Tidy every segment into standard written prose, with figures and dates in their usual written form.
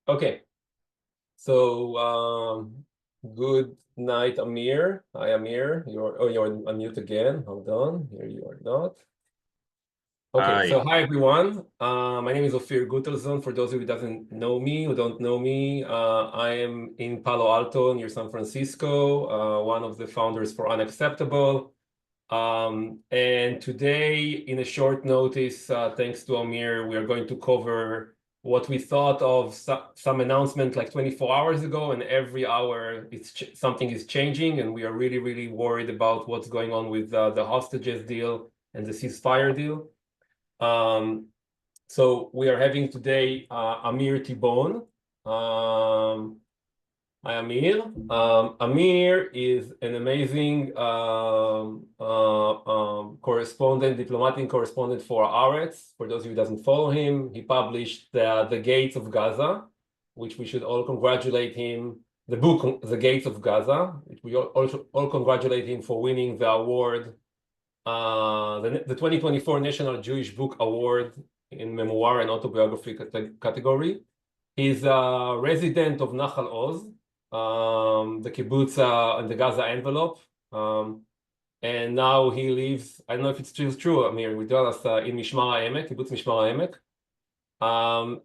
Okay, so good night, Amir. Hi, Amir. You're on mute again. Hold on. Here you are not. Okay, Hi. so hi everyone. My name is Ophir Gutelson. For those of you who don't know me, I am in Palo Alto near San Francisco, one of the founders for Unacceptable. And today, in a short notice, thanks to Amir, we are going to cover what we thought of some announcement like 24 hours ago, and every hour something is changing, and we are really, really worried about what's going on with the hostages deal and the ceasefire deal. So we are having today Amir Tibon. Hi, Amir. Amir is an amazing diplomatic correspondent for Haaretz. For those of you who doesn't follow him, he published The Gates of Gaza, which we should all congratulate him. The book, The Gates of Gaza, which we also all congratulate him for winning the award, the 2024 National Jewish Book Award in Memoir and Autobiography category. He's a resident of Nahal Oz, the kibbutz in the Gaza envelope. And now he lives, I don't know if it's still true, Amir, we tell us in Mishmar HaEmek, kibbutz Mishmar HaEmek.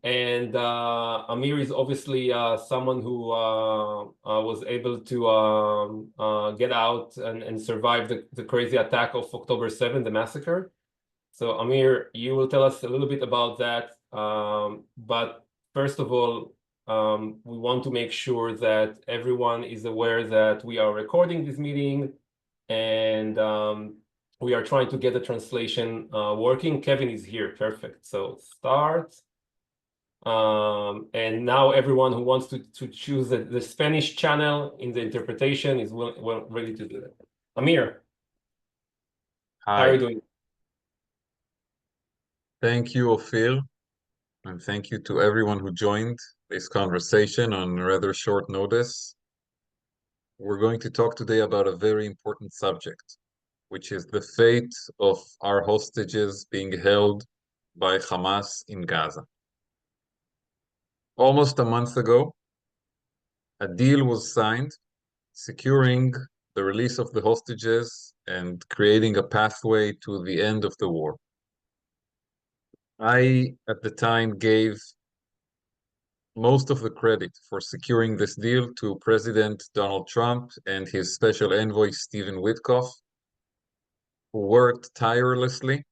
And Amir is obviously someone who was able to get out and survive the crazy attack of October 7th, the massacre. So Amir, you will tell us a little bit about that. But first of all, we want to make sure that everyone is aware that we are recording this meeting, and we are trying to get the translation working. Kevin is here. Perfect. So start. And now everyone who wants to choose the Spanish channel in the interpretation is ready to do that. Amir, how are you Hi. doing? Thank you, Ophir, and thank you to everyone who joined this conversation on rather short notice. We're going to talk today about a very important subject, which is the fate of our hostages being held by Hamas in Gaza. Almost a month ago, a deal was signed securing the release of the hostages and creating a pathway to the end of the war. I, at the time, gave most of the credit for securing this deal to President Donald Trump and his special envoy, Stephen Witkoff, who worked tirelessly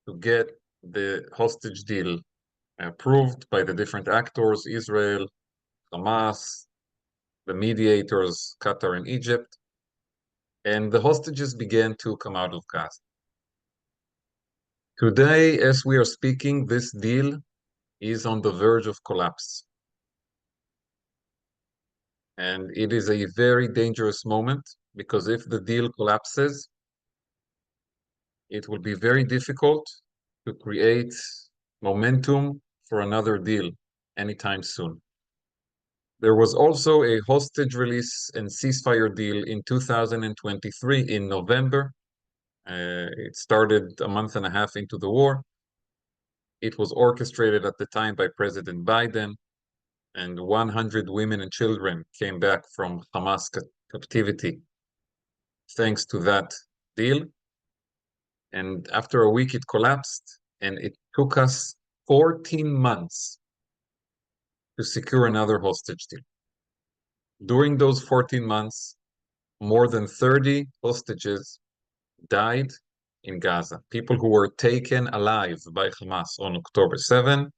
to get the hostage deal approved by the different actors, Israel, Hamas, the mediators, Qatar and Egypt, and the hostages began to come out of Gaza. Today, as we are speaking, this deal is on the verge of collapse. And it is a very dangerous moment because if the deal collapses, it will be very difficult to create momentum for another deal anytime soon. There was also a hostage release and ceasefire deal in 2023 in November. It started a month and a half into the war. It was orchestrated at the time by President Biden, and 100 women and children came back from Hamas captivity thanks to that deal. And after a week, it collapsed, and it took us 14 months to secure another hostage deal. During those 14 months, more than 30 hostages died in Gaza, people who were taken alive by Hamas on October 7,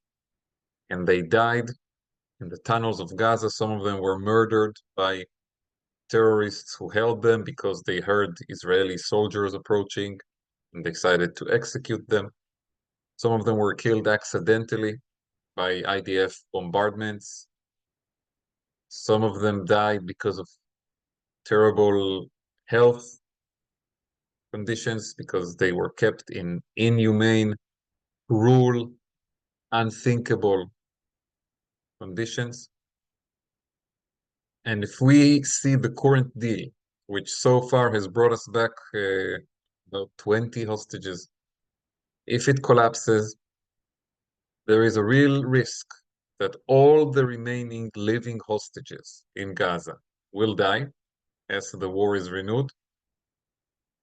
and they died in the tunnels of Gaza. Some of them were murdered by terrorists who held them because they heard Israeli soldiers approaching and decided to execute them. Some of them were killed accidentally by IDF bombardments. Some of them died because of terrible health conditions, because they were kept in inhumane, cruel, unthinkable conditions. And if we see the current deal, which so far has brought us back about 20 hostages, if it collapses, there is a real risk that all the remaining living hostages in Gaza will die as the war is renewed,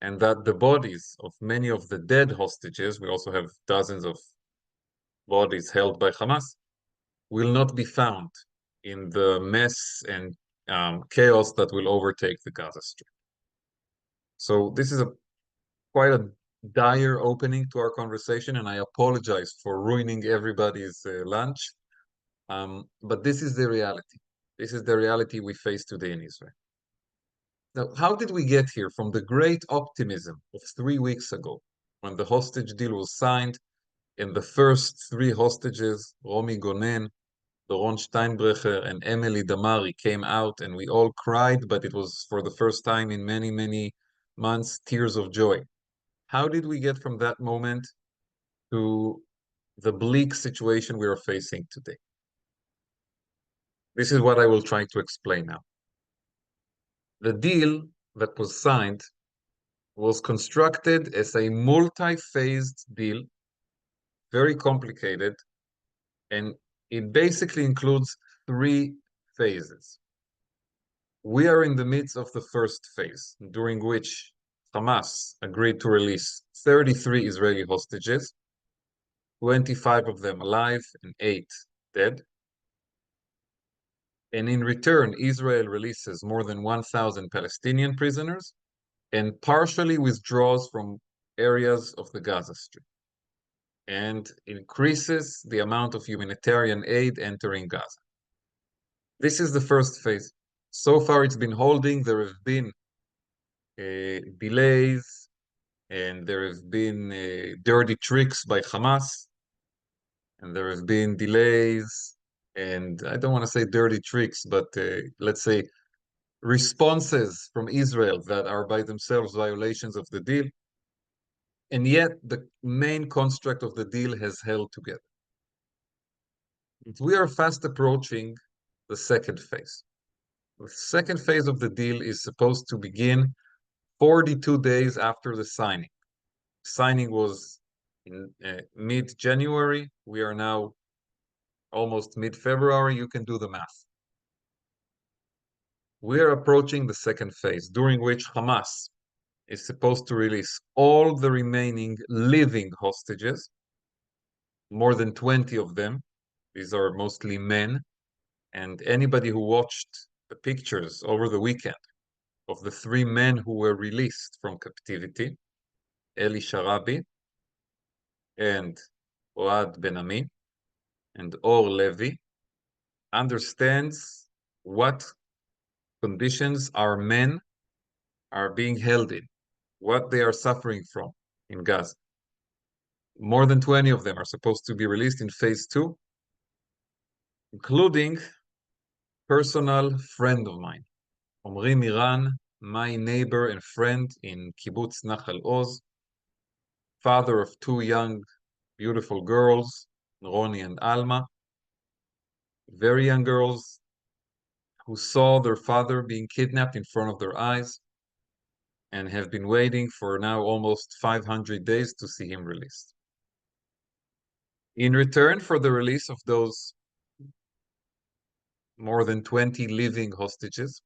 and that the bodies of many of the dead hostages, we also have dozens of bodies held by Hamas, will not be found in the mess and chaos that will overtake the Gaza Strip. So this is quite a dire opening to our conversation, and I apologize for ruining everybody's lunch. But this is the reality. This is the reality we face today in Israel. Now, how did we get here from the great optimism of 3 weeks ago when the hostage deal was signed and the first three hostages, Romi Gonen, Doron Steinbrecher, and Emily Damari, came out and we all cried, but it was for the first time in many, many months, tears of joy. How did we get from that moment to the bleak situation we are facing today? This is what I will try to explain now. The deal that was signed was constructed as a multi-phased deal, very complicated, and it basically includes 3 phases. We are in the midst of the first phase, during which Hamas agreed to release 33 Israeli hostages, 25 of them alive and 8 dead. And in return, Israel releases more than 1,000 Palestinian prisoners and partially withdraws from areas of the Gaza Strip and increases the amount of humanitarian aid entering Gaza. This is the first phase. So far, it's been holding. There have been delays, and there have been dirty tricks by Hamas, and there have been delays, and I don't want to say dirty tricks, but let's say responses from Israel that are by themselves violations of the deal. And yet the main construct of the deal has held together. We are fast approaching the second phase. The second phase of the deal is supposed to begin 42 days after the signing. Signing was in mid-January. We are now almost mid-February. You can do the math. We are approaching the second phase, during which Hamas is supposed to release all the remaining living hostages, more than 20 of them. These are mostly men. And anybody who watched the pictures over the weekend of the 3 men who were released from captivity, Eli Sharabi and Oad Ben-Ami and Or Levi, understands what conditions our men are being held in, what they are suffering from in Gaza. More than 20 of them are supposed to be released in phase 2, including personal friend of mine, Omri Miran, my neighbor and friend in Kibbutz Nachal Oz, father of 2 young, beautiful girls, Roni and Alma, very young girls who saw their father being kidnapped in front of their eyes and have been waiting for now almost 500 days to see him released. In return for the release of those more than 20 living hostages,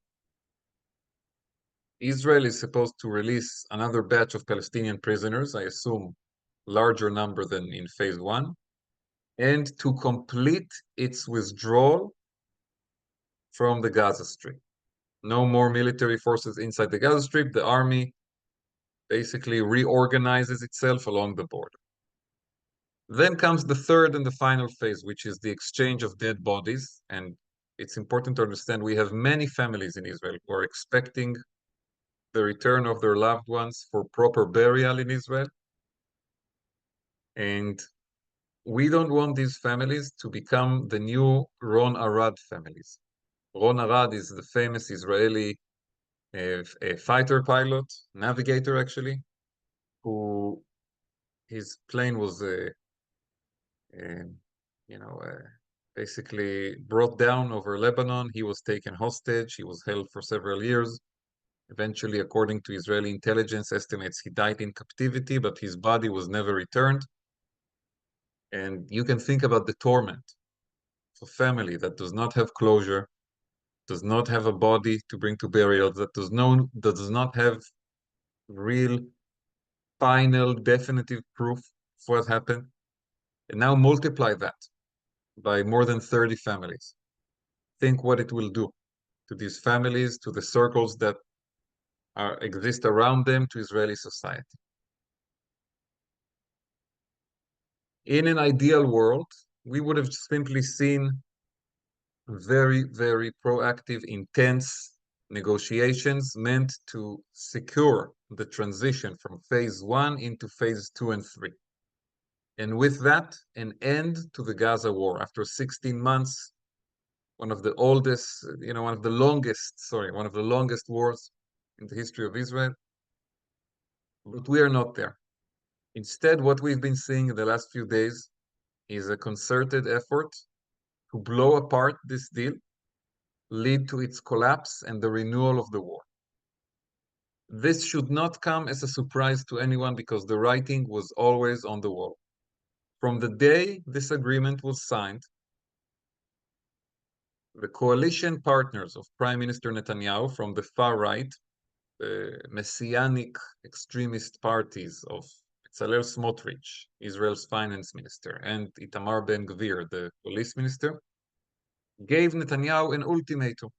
Israel is supposed to release another batch of Palestinian prisoners, I assume larger number than in phase 1, and to complete its withdrawal from the Gaza Strip. No more military forces inside the Gaza Strip. The army basically reorganizes itself along the border. Then comes the third and the final phase, which is the exchange of dead bodies. And it's important to understand we have many families in Israel who are expecting the return of their loved ones for proper burial in Israel. And we don't want these families to become the new Ron Arad families. Ron Arad is the famous Israeli a fighter pilot, navigator actually, who his plane was basically brought down over Lebanon. He was taken hostage. He was held for several years. Eventually, according to Israeli intelligence estimates, he died in captivity, but his body was never returned. And you can think about the torment a family that does not have closure, does not have a body to bring to burial, that does not have real, final, definitive proof of what happened, and now multiply that by more than 30 families. Think what it will do to these families, to the circles that exist around them, to Israeli society. In an ideal world, we would have simply seen very, very proactive, intense negotiations meant to secure the transition from phase 1 into phase 2 and 3. And with that, an end to the Gaza war. After 16 months, one of the longest wars in the history of Israel. But we are not there. Instead, what we've been seeing in the last few days is a concerted effort to blow apart this deal, lead to its collapse and the renewal of the war. This should not come as a surprise to anyone because the writing was always on the wall. From the day this agreement was signed, the coalition partners of Prime Minister Netanyahu from the far right, the messianic extremist parties of Bezalel Smotrich, Israel's finance minister, and Itamar Ben-Gvir, the police minister, gave Netanyahu an ultimatum.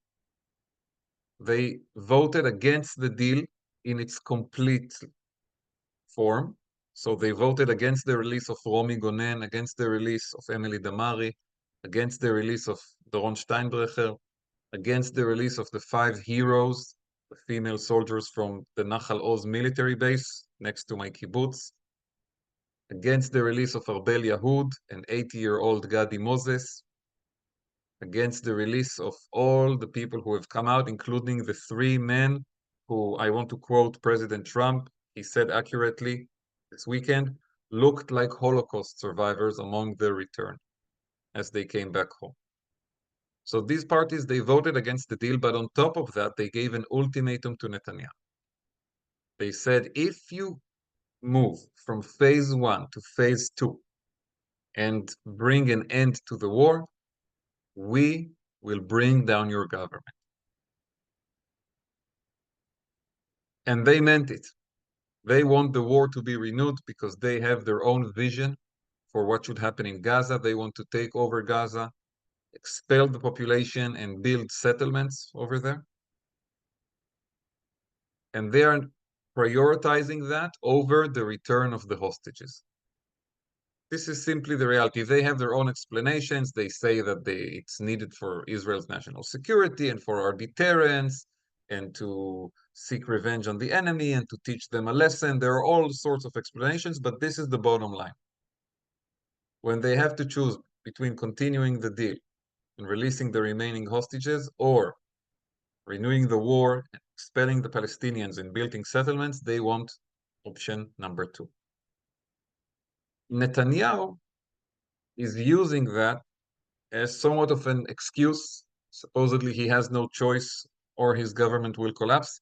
They voted against the deal in its complete form. So they voted against the release of Romi Gonen, against the release of Emily Damari, against the release of Doron Steinbrecher, against the release of the 5 heroes, the female soldiers from the Nachal Oz military base next to my kibbutz, against the release of Arbel Yahud, an 80-year-old Gadi Moses, against the release of all the people who have come out, including the 3 men who, I want to quote President Trump, he said accurately this weekend, looked like Holocaust survivors among the return as they came back home. So these parties, they voted against the deal, but on top of that, they gave an ultimatum to Netanyahu. They said, if you move from phase 1 to phase 2 and bring an end to the war, we will bring down your government. And they meant it. They want the war to be renewed because they have their own vision for what should happen in Gaza. They want to take over Gaza, expel the population, and build settlements over there. And they are prioritizing that over the return of the hostages. This is simply the reality. They have their own explanations. They say that it's needed for Israel's national security and for our deterrence and to seek revenge on the enemy and to teach them a lesson. There are all sorts of explanations, but this is the bottom line. When they have to choose between continuing the deal and releasing the remaining hostages or renewing the war, expelling the Palestinians and building settlements, they want option number 2. Netanyahu is using that as somewhat of an excuse. Supposedly he has no choice or his government will collapse,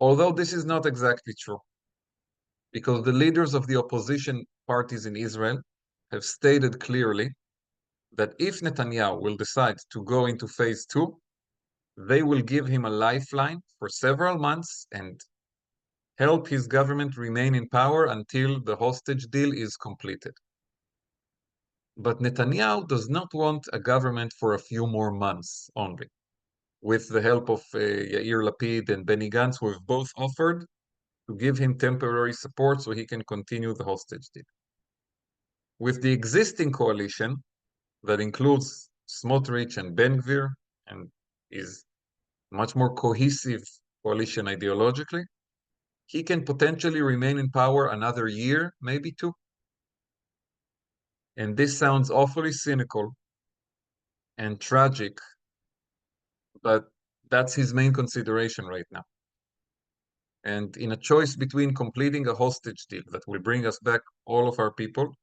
although this is not exactly true, because the leaders of the opposition parties in Israel have stated clearly that if Netanyahu will decide to go into phase 2, they will give him a lifeline for several months and help his government remain in power until the hostage deal is completed. But Netanyahu does not want a government for a few more months only, with the help of Yair Lapid and Benny Gantz, who have both offered to give him temporary support so he can continue the hostage deal. With the existing coalition that includes Smotrich and Ben-Gvir and is much more cohesive coalition ideologically, he can potentially remain in power another year, maybe 2. And this sounds awfully cynical and tragic, but that's his main consideration right now. And in a choice between completing a hostage deal that will bring us back all of our people,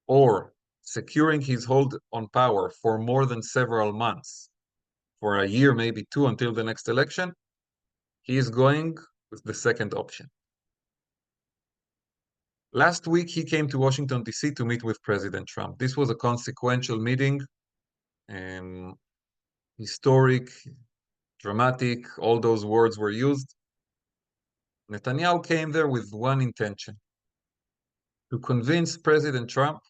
or securing his hold on power for more than several months, for a year, maybe 2, until the next election, he is going with the second option. Last week, he came to Washington, D.C. to meet with President Trump. This was a consequential meeting historic, dramatic, all those words were used. Netanyahu came there with one intention: to convince President Trump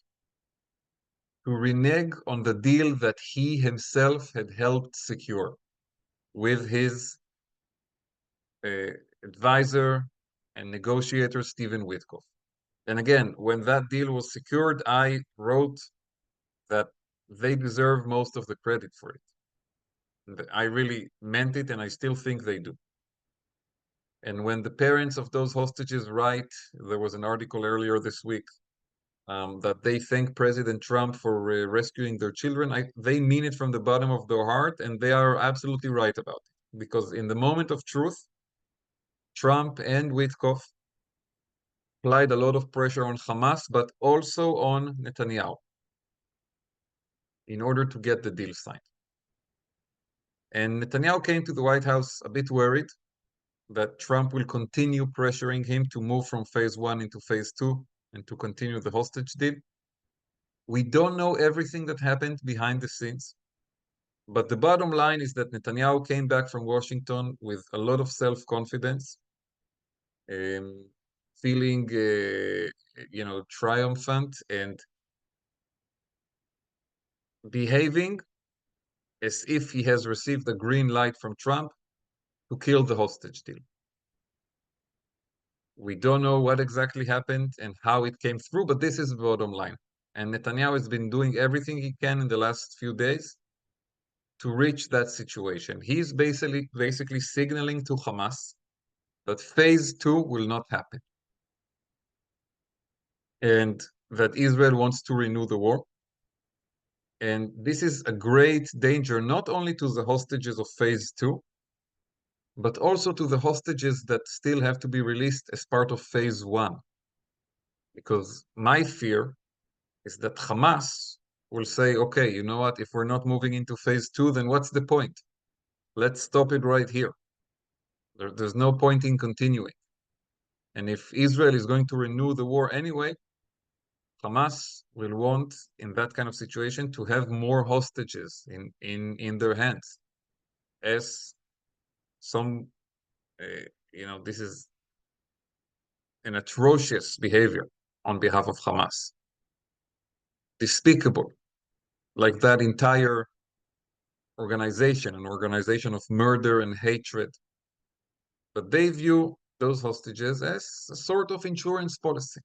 to renege on the deal that he himself had helped secure with his advisor and negotiator, Stephen Witkoff. And again, when that deal was secured, I wrote that they deserve most of the credit for it. I really meant it, and I still think they do. And when the parents of those hostages write, there was an article earlier this week that they thank President Trump for rescuing their children, they mean it from the bottom of their heart, and they are absolutely right about it. Because in the moment of truth, Trump and Witkoff applied a lot of pressure on Hamas, but also on Netanyahu in order to get the deal signed. And Netanyahu came to the White House a bit worried that Trump will continue pressuring him to move from phase 1 into phase 2 and to continue the hostage deal. We don't know everything that happened behind the scenes, but the bottom line is that Netanyahu came back from Washington with a lot of self-confidence, feeling, triumphant and behaving as if he has received a green light from Trump to kill the hostage deal. We don't know what exactly happened and how it came through, but this is the bottom line. And Netanyahu has been doing everything he can in the last few days to reach that situation. He's basically signaling to Hamas that phase 2 will not happen, and that Israel wants to renew the war. And this is a great danger, not only to the hostages of phase 2, but also to the hostages that still have to be released as part of phase 1. Because my fear is that Hamas will say, okay, you know what, if we're not moving into phase 2, then what's the point? Let's stop it right here. There's no point in continuing. And if Israel is going to renew the war anyway, Hamas will want, in that kind of situation, to have more hostages in their hands. As some, this is an atrocious behavior on behalf of Hamas. Despicable. Like that entire organization, an organization of murder and hatred. But they view those hostages as a sort of insurance policy.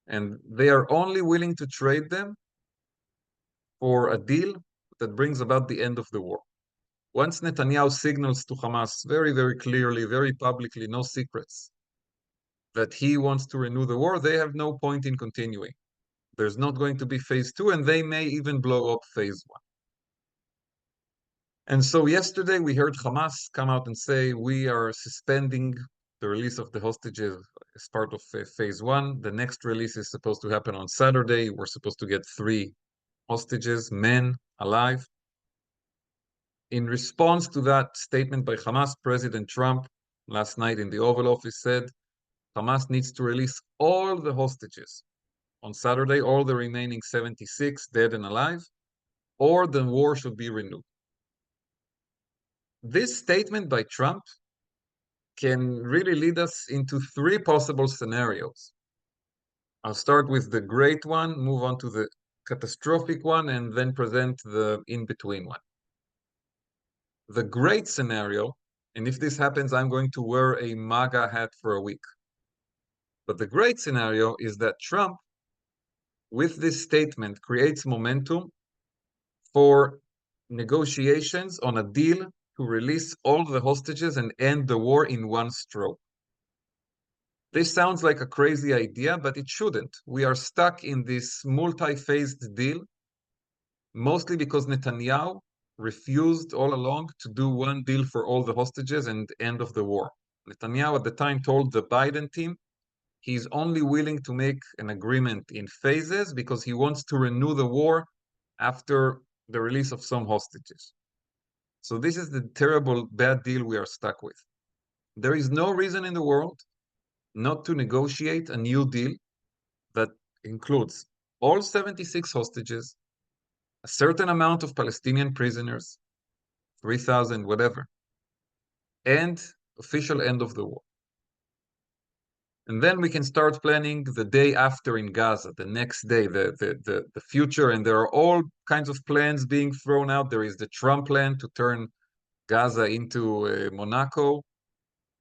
And they are only willing to trade them for a deal that brings about the end of the war. Once Netanyahu signals to Hamas very, very clearly, very publicly, no secrets, that he wants to renew the war, they have no point in continuing. There's not going to be phase 2, and they may even blow up phase 1. And so yesterday we heard Hamas come out and say, we are suspending the release of the hostages as part of phase 1. The next release is supposed to happen on Saturday. We're supposed to get 3 hostages, men, alive. In response to that statement by Hamas, President Trump last night in the Oval Office said, Hamas needs to release all the hostages on Saturday, all the remaining 76 dead and alive, or the war should be renewed. This statement by Trump can really lead us into 3 possible scenarios. I'll start with the great one, move on to the catastrophic one, and then present the in-between one. The great scenario, and if this happens, I'm going to wear a MAGA hat for a week. But the great scenario is that Trump, with this statement, creates momentum for negotiations on a deal to release all the hostages and end the war in one stroke. This sounds like a crazy idea, but it shouldn't. We are stuck in this multi-phased deal, mostly because Netanyahu refused all along to do one deal for all the hostages and end of the war. Netanyahu at the time told the Biden team he's only willing to make an agreement in phases because he wants to renew the war after the release of some hostages. So this is the terrible, bad deal we are stuck with. There is no reason in the world not to negotiate a new deal that includes all 76 hostages, a certain amount of Palestinian prisoners, 3,000, whatever, and official end of the war. And then we can start planning the day after in Gaza, the next day, the future. And there are all kinds of plans being thrown out. There is the Trump plan to turn Gaza into Monaco.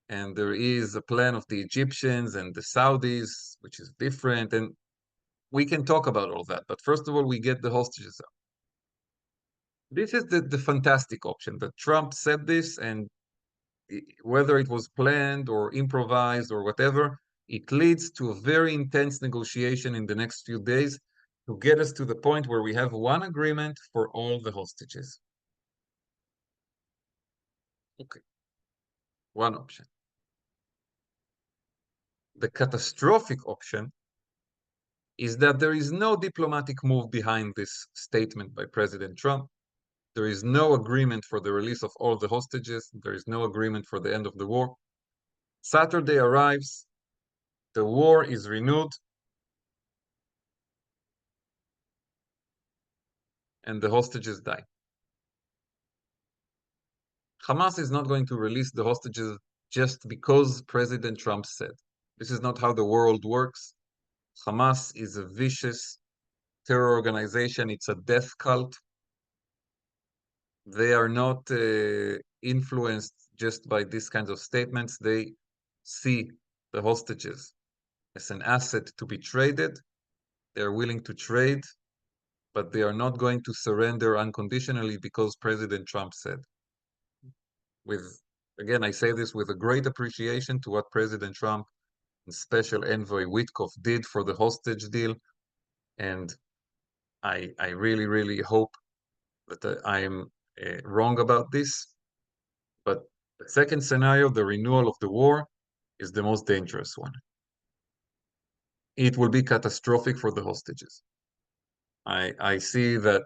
And there is a plan of the Egyptians and the Saudis, which is different. And we can talk about all that. But first of all, we get the hostages out. This is the fantastic option that Trump said this, and whether it was planned or improvised or whatever, it leads to a very intense negotiation in the next few days to get us to the point where we have one agreement for all the hostages. Okay, one option. The catastrophic option is that there is no diplomatic move behind this statement by President Trump. There is no agreement for the release of all the hostages. There is no agreement for the end of the war. Saturday arrives, the war is renewed, and the hostages die. Hamas is not going to release the hostages just because President Trump said. This is not how the world works. Hamas is a vicious terror organization. It's a death cult. They are not influenced just by these kinds of statements. They see the hostages as an asset to be traded. They're willing to trade, but they are not going to surrender unconditionally because President Trump said. Again, I say this with a great appreciation to what President Trump and Special Envoy Witkoff did for the hostage deal. And I really, really hope that I am wrong about this. But the second scenario, the renewal of the war, is the most dangerous one. It will be catastrophic for the hostages. I see that,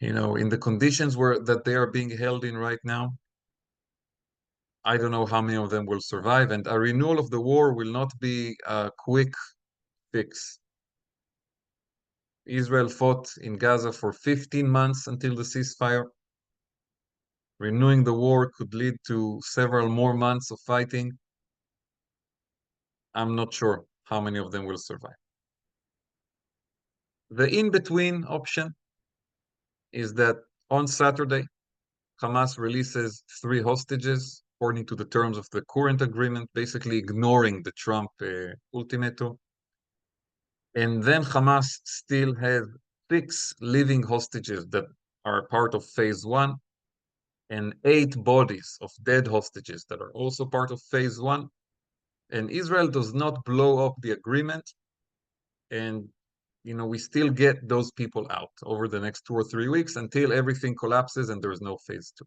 in the conditions that they are being held in right now, I don't know how many of them will survive, and a renewal of the war will not be a quick fix. Israel fought in Gaza for 15 months until the ceasefire. Renewing the war could lead to several more months of fighting. I'm not sure how many of them will survive. The in-between option is that on Saturday, Hamas releases 3 hostages according to the terms of the current agreement, basically ignoring the Trump ultimatum. And then Hamas still has 6 living hostages that are part of phase 1 and 8 bodies of dead hostages that are also part of phase 1. And Israel does not blow up the agreement. And, we still get those people out over the next 2 or 3 weeks until everything collapses and there's no phase 2.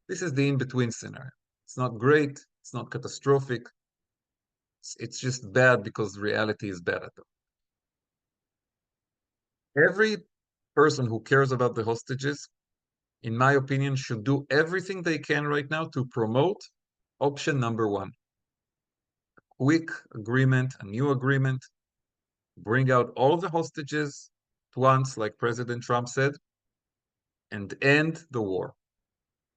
This is the in-between scenario. It's not great. It's not catastrophic. It's just bad because reality is bad at them. Every person who cares about the hostages, in my opinion, should do everything they can right now to promote option number 1. A quick agreement, a new agreement, bring out all the hostages at once, like President Trump said, and end the war.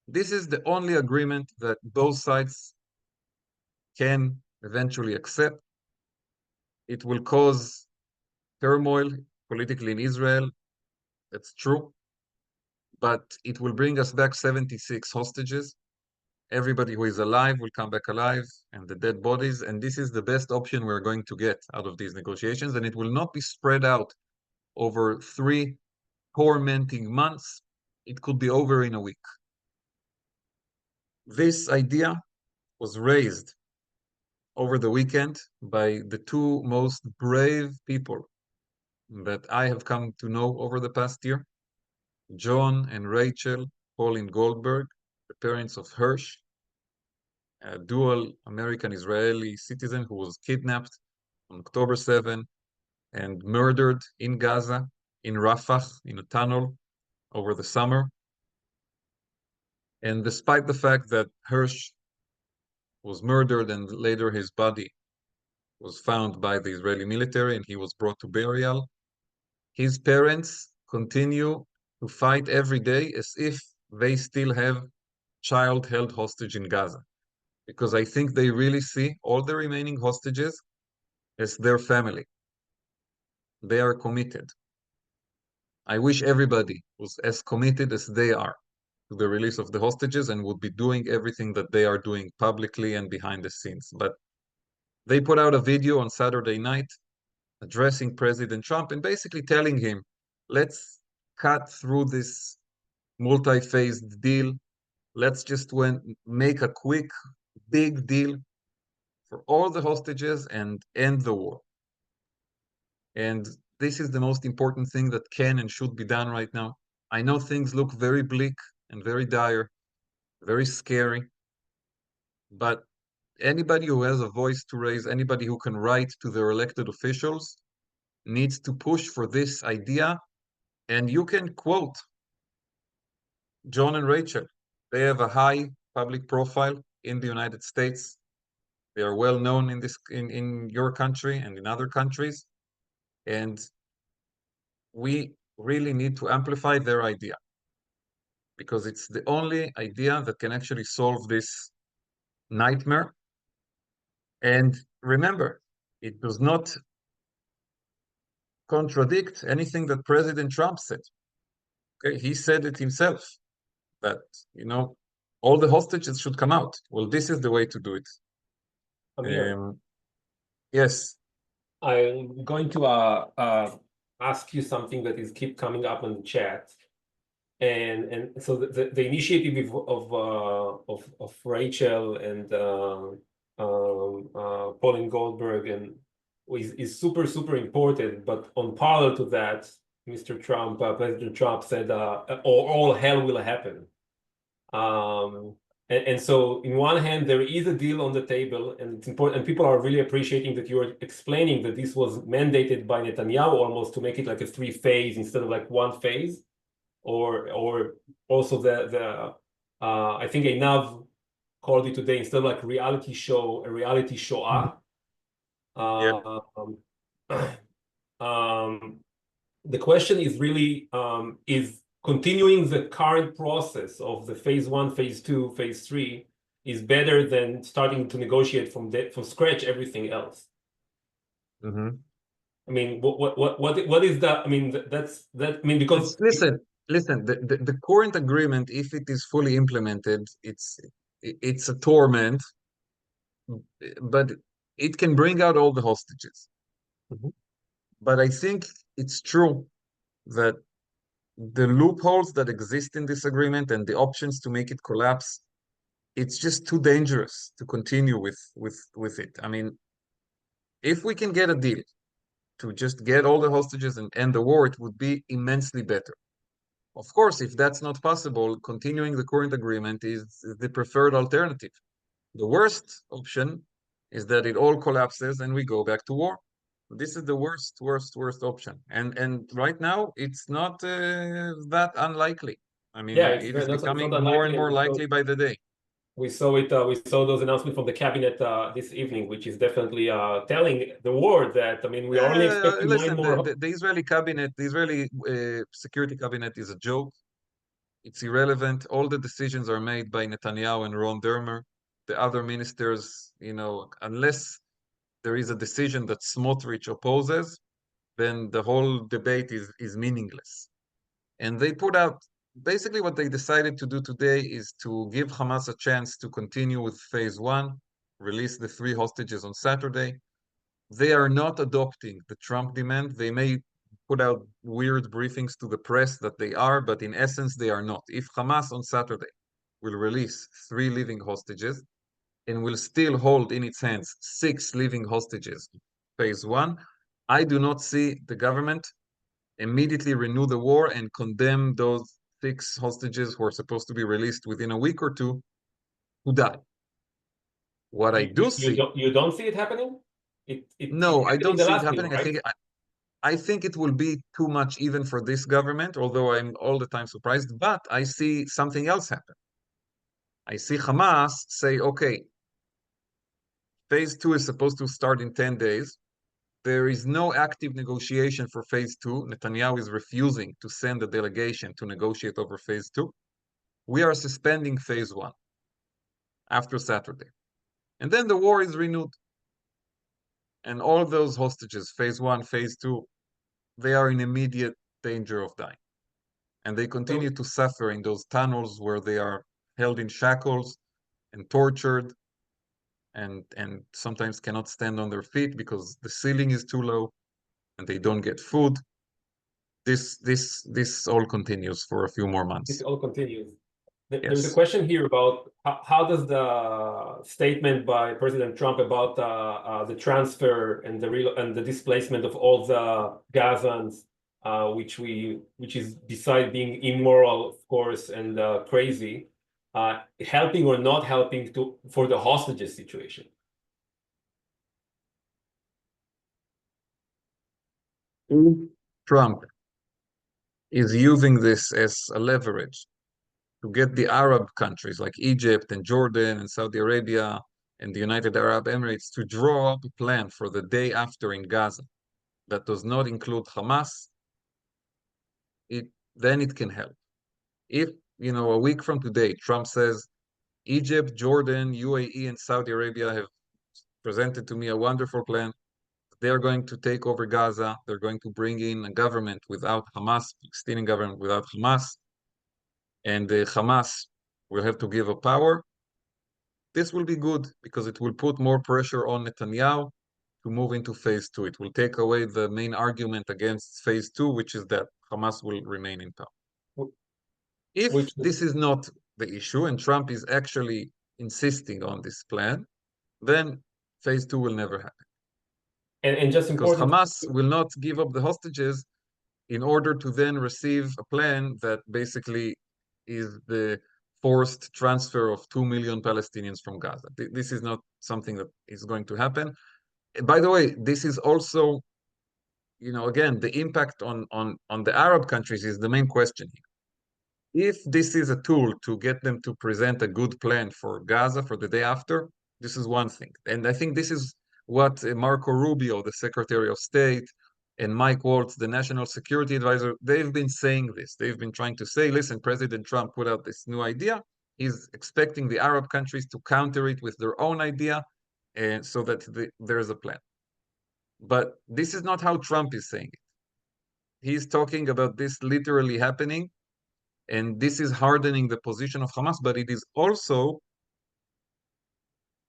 This is the only agreement that both sides can eventually accept. It will cause turmoil politically in Israel, that's true, but it will bring us back 76 hostages. Everybody who is alive will come back alive, and the dead bodies, and this is the best option we're going to get out of these negotiations, and it will not be spread out over 3 tormenting months. It could be over in a week. This idea was raised over the weekend by the 2 most brave people that I have come to know over the past year, John and Rachel Pauline Goldberg, the parents of Hirsch, a dual American-Israeli citizen who was kidnapped on October 7 and murdered in Gaza, in Rafah, in a tunnel over the summer. And despite the fact that Hirsch was murdered and later his body was found by the Israeli military and he was brought to burial, his parents continue to fight every day as if they still have child held hostage in Gaza. Because I think they really see all the remaining hostages as their family. They are committed. I wish everybody was as committed as they are to the release of the hostages and would be doing everything that they are doing publicly and behind the scenes. But they put out a video on Saturday night addressing President Trump and basically telling him, let's cut through this multi-phased deal. Let's just make a quick, big deal for all the hostages and end the war. And this is the most important thing that can and should be done right now. I know things look very bleak and very dire, very scary, but anybody who has a voice to raise, anybody who can write to their elected officials, needs to push for this idea. And you can quote John and Rachel. They have a high public profile in the United States. They are well known in your country and in other countries. And we really need to amplify their idea because it's the only idea that can actually solve this nightmare. And remember, it does not contradict anything that President Trump said. Okay, he said it himself that, all the hostages should come out. Well, this is the way to do it. Amir, Yes. I'm going to ask you something that is keep coming up in the chat. And so the initiative of Rachel and Pauline Goldberg and is super important. But on parallel to that, Mr. Trump, President Trump said, all hell will happen. And so, in one hand, there is a deal on the table, and it's important. And people are really appreciating that you're explaining that this was mandated by Netanyahu almost to make it like a 3-phase instead of like 1 phase. Or also I think Einav called it today, instead of like reality show, a reality shoah. Yeah. The question is really is continuing the current process of the phase 1, phase 2, phase 3 is better than starting to negotiate from scratch everything else. Mm-hmm. I mean, what is that? I mean, that's that. I mean, because listen. The current agreement, if it is fully implemented, it's a torment, but it can bring out all the hostages. Mhm. But I think it's true that the loopholes that exist in this agreement and the options to make it collapse, it's just too dangerous to continue with it. I mean, if we can get a deal to just get all the hostages and end the war, it would be immensely better. Of course, if that's not possible, continuing the current agreement is the preferred alternative. The worst option is that it all collapses and we go back to war. This is the worst option. And right now, it's not that unlikely. I mean, yeah, it is it's becoming not more and unlikely. more likely by the day. We saw it. We saw those announcements from the cabinet this evening, which is definitely telling the world that, I mean, we are only expecting 9 Listen, more. the Israeli cabinet, the Israeli security cabinet is a joke. It's irrelevant. All the decisions are made by Netanyahu and Ron Dermer. The other ministers, unless there is a decision that Smotrich opposes, then the whole debate is meaningless. And they put out, basically what they decided to do today is to give Hamas a chance to continue with phase 1, release the 3 hostages on Saturday. They are not adopting the Trump demand. They may put out weird briefings to the press that they are, but in essence, they are not. If Hamas on Saturday will release 3 living hostages and will still hold in its hands 6 living hostages, phase 1, I do not see the government immediately renew the war and condemn those 6 hostages who are supposed to be released within a week or 2 who die. What I do see, You don't see it happening? It no, I happened in don't the see it last deal, happening. right? I think it will be too much even for this government, although I'm all the time surprised. But I see something else happen. I see Hamas say, okay, phase 2 is supposed to start in 10 days. There is no active negotiation for phase 2. Netanyahu is refusing to send a delegation to negotiate over phase 2. We are suspending phase 1 after Saturday. And then the war is renewed. And all those hostages, phase 1, phase 2, they are in immediate danger of dying. And they continue to suffer in those tunnels where they are held in shackles and tortured and sometimes cannot stand on their feet because the ceiling is too low and they don't get food. This all continues for a few more months. It all continues. There's a Yes. question here about how does the statement by President Trump about the transfer and the displacement of all the Gazans, which is beside being immoral, of course, and crazy, helping or not helping for the hostages situation? Trump is using this as a leverage to get the Arab countries like Egypt and Jordan and Saudi Arabia and the United Arab Emirates to draw up a plan for the day after in Gaza that does not include Hamas. Then it can help. If, a week from today, Trump says, Egypt, Jordan, UAE, and Saudi Arabia have presented to me a wonderful plan. They're going to take over Gaza. They're going to bring in a government without Hamas, Palestinian government without Hamas, and Hamas will have to give up power. This will be good because it will put more pressure on Netanyahu to move into phase 2. It will take away the main argument against phase 2, which is that Hamas will remain in power. If this is not the issue and Trump is actually insisting on this plan, then phase 2 will never happen. And just because important, Hamas will not give up the hostages in order to then receive a plan that basically is the forced transfer of 2 million Palestinians from Gaza. This is not something that is going to happen. By the way, this is also, again, the impact on the Arab countries is the main question here. If this is a tool to get them to present a good plan for Gaza for the day after, this is one thing. And I think this is what Marco Rubio, the Secretary of State, and Mike Waltz, the National Security Advisor, they've been saying this. They've been trying to say, listen, President Trump put out this new idea. He's expecting the Arab countries to counter it with their own idea, and so that there's a plan. But this is not how Trump is saying it. He's talking about this literally happening, and this is hardening the position of Hamas, but it is also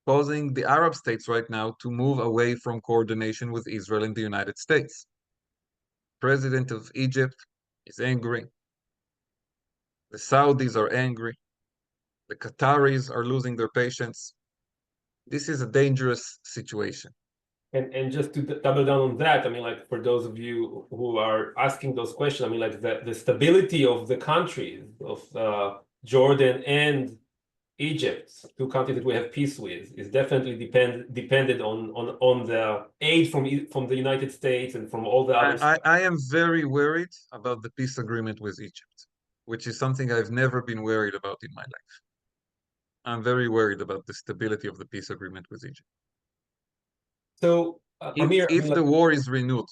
causing the Arab states right now to move away from coordination with Israel and the United States. President of Egypt is angry. The Saudis are angry. The Qataris are losing their patience. This is a dangerous situation. And just to double down on that, I mean, like for those of you who are asking those questions, I mean, like the stability of the countries of Jordan and Egypt, two countries that we have peace with, is definitely dependent on the aid from the United States and from all the other. I am very worried about the peace agreement with Egypt, which is something I've never been worried about in my life. I'm very worried about the stability of the peace agreement with Egypt. So, Amir, if the war is renewed,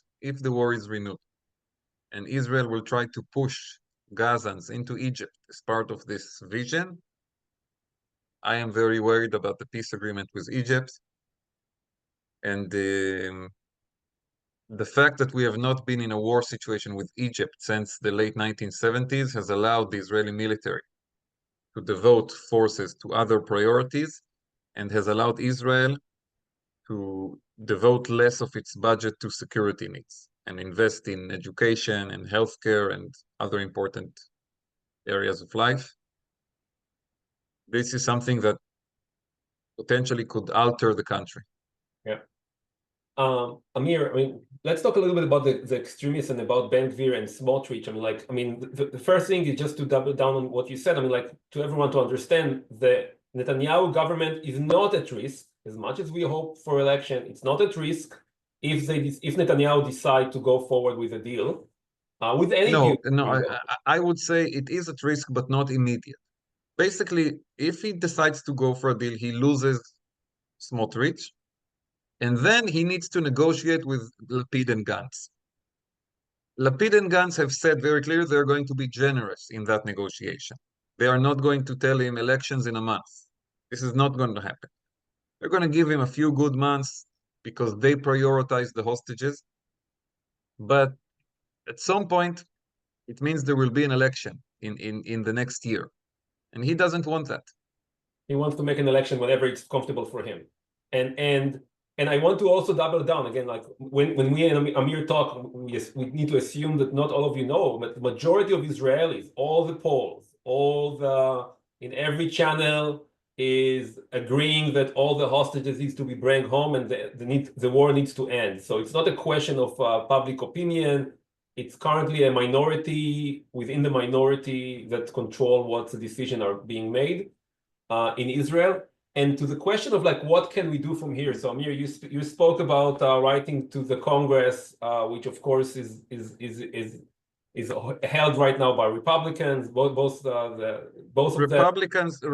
and Israel will try to push Gazans into Egypt as part of this vision, I am very worried about the peace agreement with Egypt. And the fact that we have not been in a war situation with Egypt since the late 1970s has allowed the Israeli military to devote forces to other priorities and has allowed Israel to devote less of its budget to security needs and invest in education and healthcare and other important areas of life. This is something that potentially could alter the country. Yeah. Amir, I mean, let's talk a little bit about the extremists and about Ben Gvir and Smotrich. The first thing is just to double down on what you said. I mean, like to everyone to understand, the Netanyahu government is not at risk as much as we hope for election. It's not at risk if Netanyahu decide to go forward with a deal, with any deal. No, I would say it is at risk, but not immediate. Basically, if he decides to go for a deal, he loses Smotrich, And then he needs to negotiate with Lapid and Gantz. Lapid and Gantz have said very clearly they're going to be generous in that negotiation. They are not going to tell him elections in a month. This is not going to happen. They're going to give him a few good months because they prioritize the hostages. But at some point, it means there will be an election in the next year. And he doesn't want that. He wants to make an election whenever it's comfortable for him. And I want to also double down again, like when we and Amir talk, we need to assume that not all of you know, but the majority of Israelis, all the polls, in every channel is agreeing that all the hostages needs to be brought home and the war needs to end. So it's not a question of public opinion. It's currently a minority within the minority that control what the decisions are being made in Israel. And to the question of like, what can we do from here? So Amir, you spoke about writing to the Congress, which of course is held right now by Republicans. Both of them.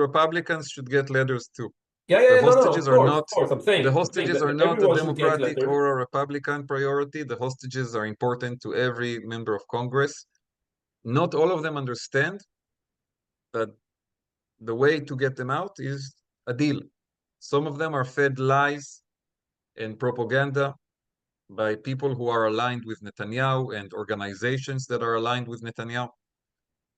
Republicans should get letters too. Yeah, The no, hostages of are course, not of course. I'm saying the hostages are that not a everyone should get Democratic letters. or a Republican priority. The hostages are important to every member of Congress. Not all of them understand that the way to get them out is a deal. Some of them are fed lies and propaganda by people who are aligned with Netanyahu and organizations that are aligned with Netanyahu.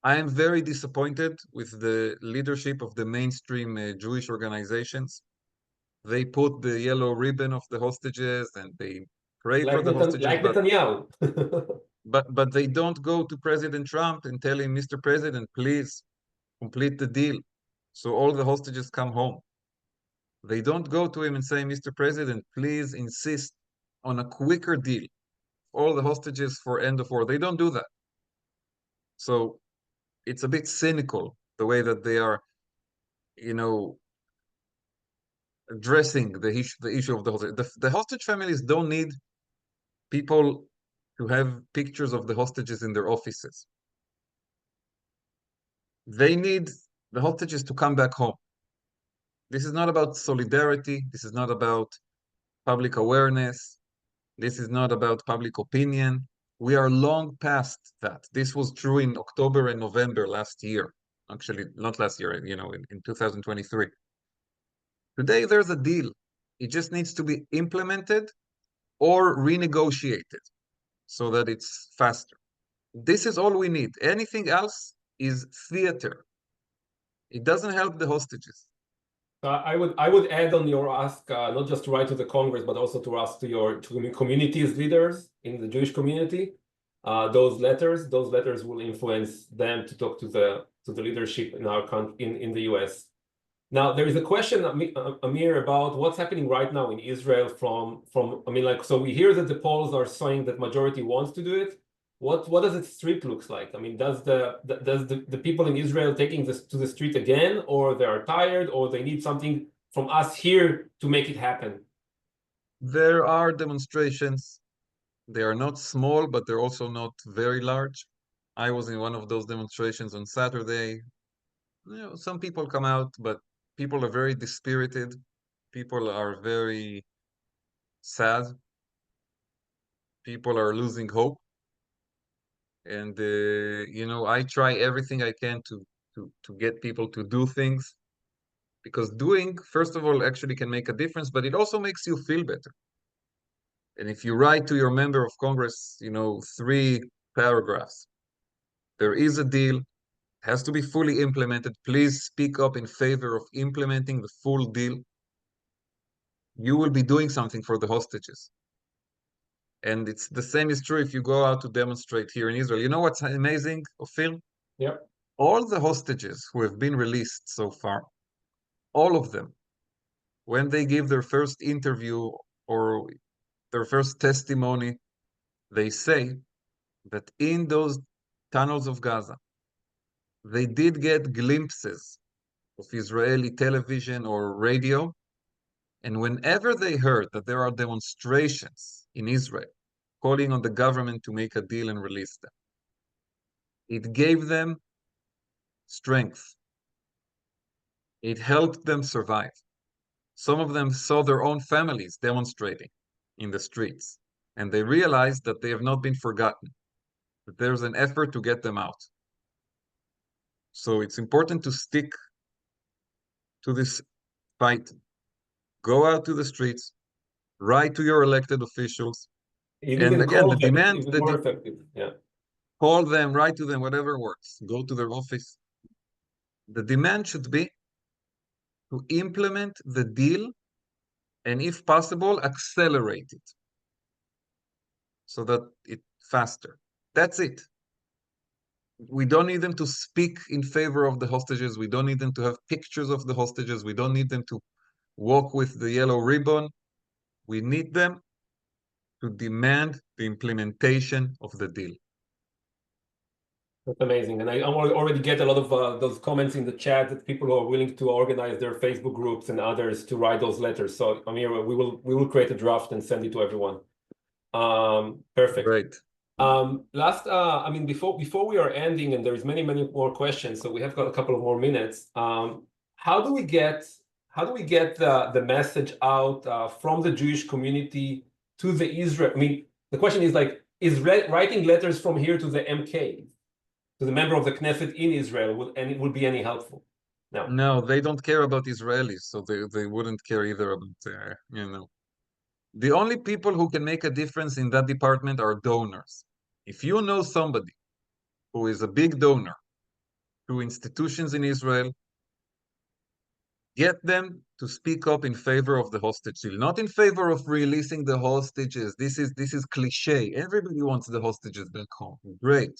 I am very disappointed with the leadership of the mainstream Jewish organizations. They put the yellow ribbon of the hostages and they pray for the hostages. Like Netanyahu. but they don't go to President Trump and tell him, Mr. President, please complete the deal so all the hostages come home. They don't go to him and say, Mr. President, please insist on a quicker deal, all the hostages for end of war. They don't do that. So it's a bit cynical the way that they are, addressing the issue of the hostage. The hostage families don't need people to have pictures of the hostages in their offices. They need the hostages to come back home. This is not about solidarity. This is not about public awareness. This is not about public opinion. We are long past that. This was true in October and November last year. Actually, not last year, in 2023. Today, there's a deal. It just needs to be implemented or renegotiated so that it's faster. This is all we need. Anything else is theater. It doesn't help the hostages. I would add on your ask, not just to write to the Congress, but also to ask to your communities leaders in the Jewish community. Those letters will influence them to talk to the leadership in our country, in the US. Now there is a question, Amir, about what's happening right now in Israel so we hear that the polls are saying that majority wants to do it. What does the street looks like? I mean, does the people in Israel taking this to the street again, or they are tired, or they need something from us here to make it happen? There are demonstrations. They are not small, but they're also not very large. I was in one of those demonstrations on Saturday. Some people come out, but people are very dispirited. People are very sad. People are losing hope. And I try everything I can to get people to do things, because doing, first of all, actually can make a difference, but it also makes you feel better. And if you write to your member of Congress, 3 paragraphs, there is a deal, has to be fully implemented. Please speak up in favor of implementing the full deal. You will be doing something for the hostages. And it's the same is true if you go out to demonstrate here in Israel. You know what's amazing, Ophir? Yeah. All the hostages who have been released so far, all of them, when they give their first interview or their first testimony, they say that in those tunnels of Gaza, they did get glimpses of Israeli television or radio. And whenever they heard that there are demonstrations in Israel calling on the government to make a deal and release them, it gave them strength. It helped them survive. Some of them saw their own families demonstrating in the streets, and they realized that they have not been forgotten, that there's an effort to get them out. So it's important to stick to this fight. Go out to the streets, write to your elected officials, You and even again, call the them, it's demand, even more effective. Yeah. call them, write to them, whatever works. Go to their office. The demand should be to implement the deal and, if possible, accelerate it so that it's faster. That's it. We don't need them to speak in favor of the hostages. We don't need them to have pictures of the hostages. We don't need them to walk with the yellow ribbon. We need them to demand the implementation of the deal. That's amazing. And I already get a lot of those comments in the chat that people who are willing to organize their Facebook groups and others to write those letters. So Amir, we will create a draft and send it to everyone. Perfect. Great. I mean, before we are ending, and there's many more questions, so we have got a couple of more minutes. How do we get the message out from the Jewish community to the Israel? I mean, the question is like, is writing letters from here to the MK, to the member of the Knesset in Israel, would be any helpful? No. No, they don't care about Israelis, so they wouldn't care either about, The only people who can make a difference in that department are donors. If you know somebody who is a big donor to institutions in Israel, get them to speak up in favor of the hostage deal, not in favor of releasing the hostages. This is cliche. Everybody wants the hostages back home. Great.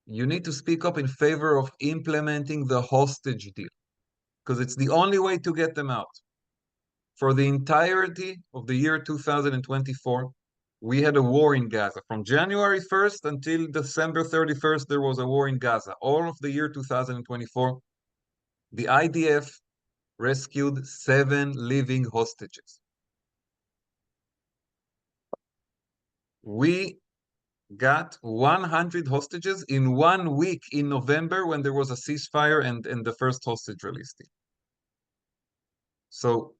You need to speak up in favor of implementing the hostage deal, because it's the only way to get them out. For the entirety of the year 2024, we had a war in Gaza. From January 1st until December 31st, there was a war in Gaza. All of the year 2024, the IDF rescued 7 living hostages. We got 100 hostages in 1 week in November when there was a ceasefire and the first hostage released. So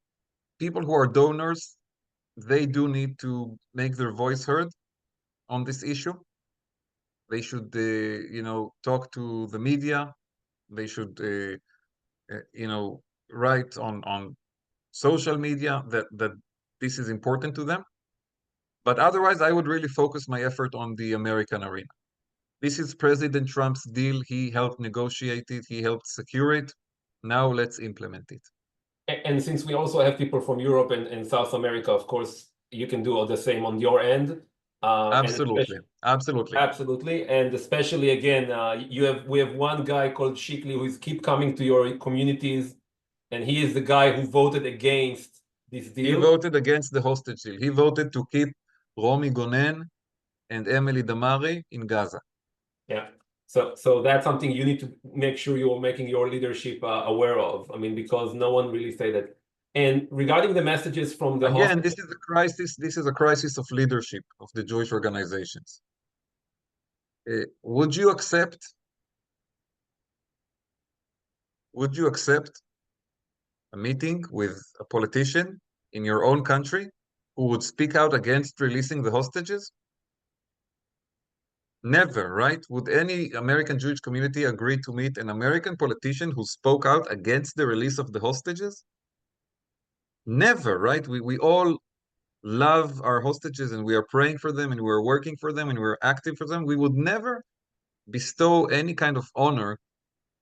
people who are donors, they do need to make their voice heard on this issue. They should, talk to the media. They should, write on social media that this is important to them. But otherwise, I would really focus my effort on the American arena. This is President Trump's deal. He helped negotiate it. He helped secure it. Now let's implement it. And since we also have people from Europe and South America, of course, you can do all the same on your end. Absolutely. Absolutely. And especially, again, we have one guy called Shikli who is keep coming to your communities, and he is the guy who voted against this deal. He voted against the hostage deal. He voted to keep Romi Gonen and Emily Damari in Gaza. Yeah. So that's something you need to make sure you're making your leadership aware of. I mean, because no one really say that. And regarding the messages from the Again, this is a crisis. This is a crisis of leadership of the Jewish organizations. Would you accept a meeting with a politician in your own country who would speak out against releasing the hostages? Never, right? Would any American Jewish community agree to meet an American politician who spoke out against the release of the hostages? Never, right? We all love our hostages and we are praying for them and we're working for them and we're active for them. We would never bestow any kind of honor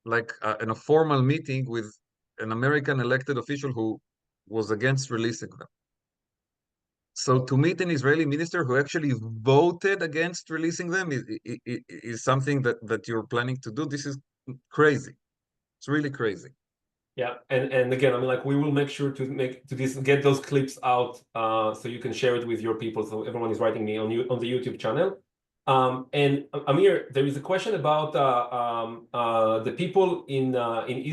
like in a formal meeting with an American elected official who was against releasing them. So to meet an Israeli minister who actually voted against releasing them is something that you're planning to do. This is crazy. It's really crazy. Yeah, and again, I mean, like we will make sure to get those clips out so you can share it with your people. So everyone is writing me on the YouTube channel. And Amir, there is a question about the people in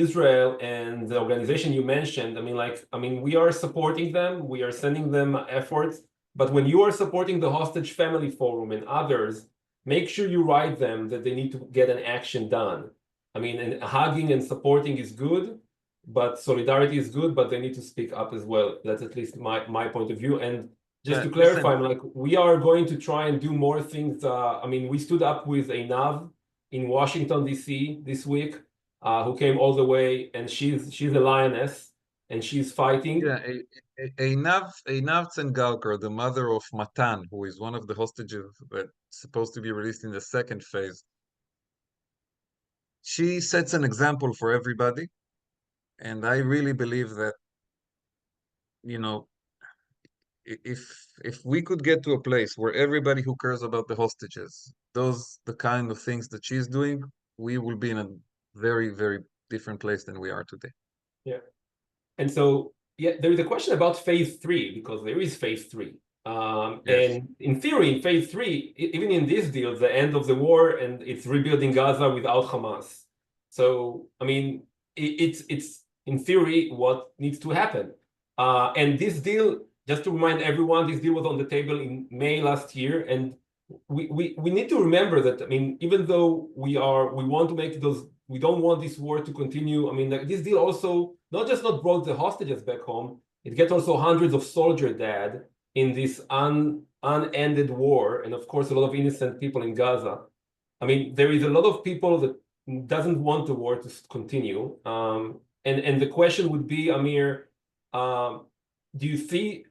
Israel and the organization you mentioned. I mean, we are supporting them. We are sending them efforts. But when you are supporting the Hostage Family Forum and others, make sure you write them that they need to get an action done. I mean, and hugging and supporting is good, but solidarity is good, but they need to speak up as well. That's at least my point of view. And just to clarify, listen, like, we are going to try and do more things. I mean, we stood up with a NAV in Washington, D.C. this week, who came all the way, and she's a lioness, and she's fighting. yeah, Einav Tzengalker, the mother of Matan, who is one of the hostages that's supposed to be released in the second phase, she sets an example for everybody. And I really believe that, you know, if we could get to a place where everybody who cares about the hostages does the kind of things that she's doing, we will be in a very, very different place than we are today. Yeah. And so, yeah, there is a question about phase 3, because there is phase 3. Yes. And in theory, in phase 3, even in this deal, the end of the war and it's rebuilding Gaza without Hamas. So, I mean, it's in theory what needs to happen. And this deal, just to remind everyone, this deal was on the table in May last year, and we need to remember that, I mean, even though we want to make those, we don't want this war to continue. I mean, like, this deal also not brought the hostages back home, it gets also hundreds of soldiers dead in this unended war, and of course a lot of innocent people in Gaza. I mean, there is a lot of people that doesn't want the war to continue. And the question would be, Amir, do you see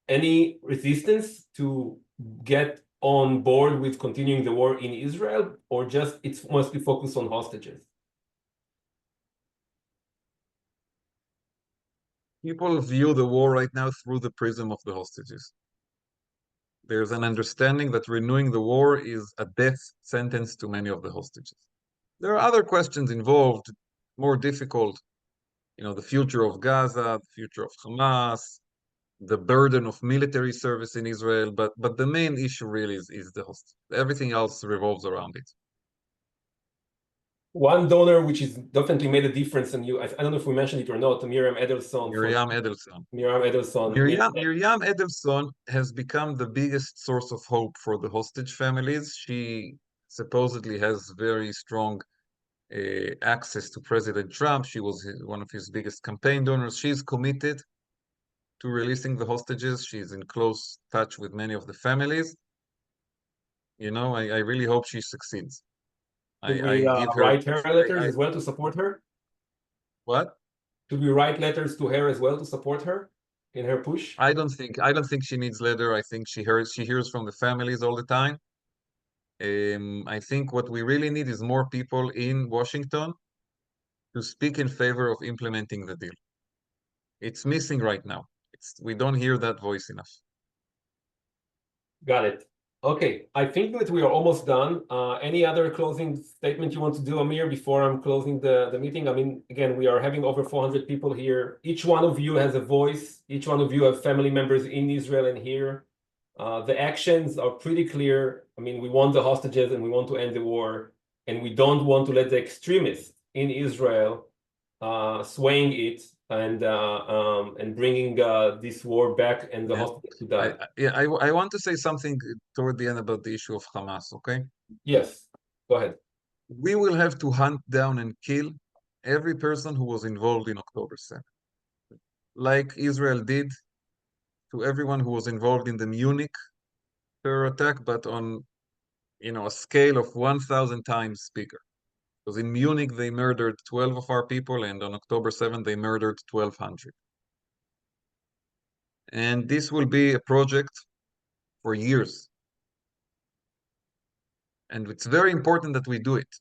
any resistance to get on board with continuing the war in Israel, or just it's mostly focused on hostages? People view the war right now through the prism of the hostages. There's an understanding that renewing the war is a death sentence to many of the hostages. There are other questions involved, more difficult, you know, the future of Gaza, the future of Hamas, the burden of military service in Israel, but the main issue really is the hostage. Everything else revolves around it. One donor which is definitely made a difference, and I don't know if we mentioned it or not, Miriam Edelson. Miriam Edelson. Miriam Edelson. Miriam Edelson has become the biggest source of hope for the hostage families. She supposedly has very strong access to President Trump. She was one of his biggest campaign donors. She's committed to releasing the hostages. She's in close touch with many of the families. You know, I really hope she succeeds. Should I we give her. write her letters as well to support her? What? Should we write letters to her as well to support her in her push? I don't think she needs letter. I think she hears from the families all the time. I think what we really need is more people in Washington to speak in favor of implementing the deal. It's missing right now. We don't hear that voice enough. Got it. Okay, I think that we are almost done. Any other closing statement you want to do, Amir, before I'm closing the meeting? I mean, again, we are having over 400 people here. Each one of you has a voice. Each one of you have family members in Israel and here. The actions are pretty clear. I mean, we want the hostages and we want to end the war, and we don't want to let the extremists in Israel swaying it and bringing this war back and the hostages to die. I want to say something toward the end about the issue of Hamas, okay? Yes, go ahead. We will have to hunt down and kill every person who was involved in October 7th, like Israel did to everyone who was involved in the Munich terror attack, but on, you know, a scale of 1,000 times bigger. Because in Munich, they murdered 12 of our people, and on October 7th, they murdered 1,200. And this will be a project for years. And it's very important that we do it.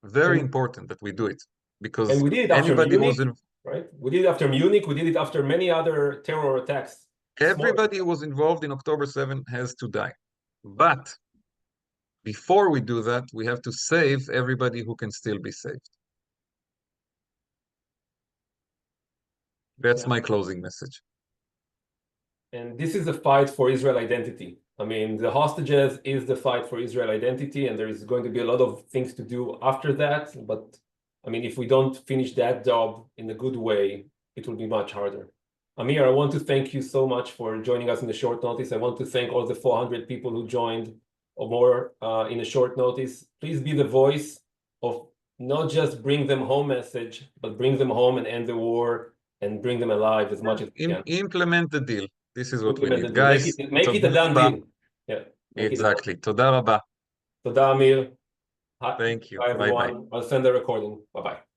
Very important that we do it. Because and we did it after anybody Munich, who's in, right? We did it after Munich. We did it after many other terror attacks. everybody who was involved in October 7th has to die. But before we do that, we have to save everybody who can still be saved. That's my closing message. And this is a fight for Israel identity. I mean, the hostages is the fight for Israel identity, and there is going to be a lot of things to do after that. But I mean, if we don't finish that job in a good way, it will be much harder. Amir, I want to thank you so much for joining us in the short notice. I want to thank all the 400 people who joined or more in a short notice. Please be the voice of not just bring them home message, but bring them home and end the war and bring them alive as much as we can. Implement the deal. This is what we Implement need. the deal. Guys, make it a done deal. Yeah. Exactly. תודה רבה. תודה, Amir. Hi, Thank you. bye Bye bye. everyone. I'll send the recording. Bye bye.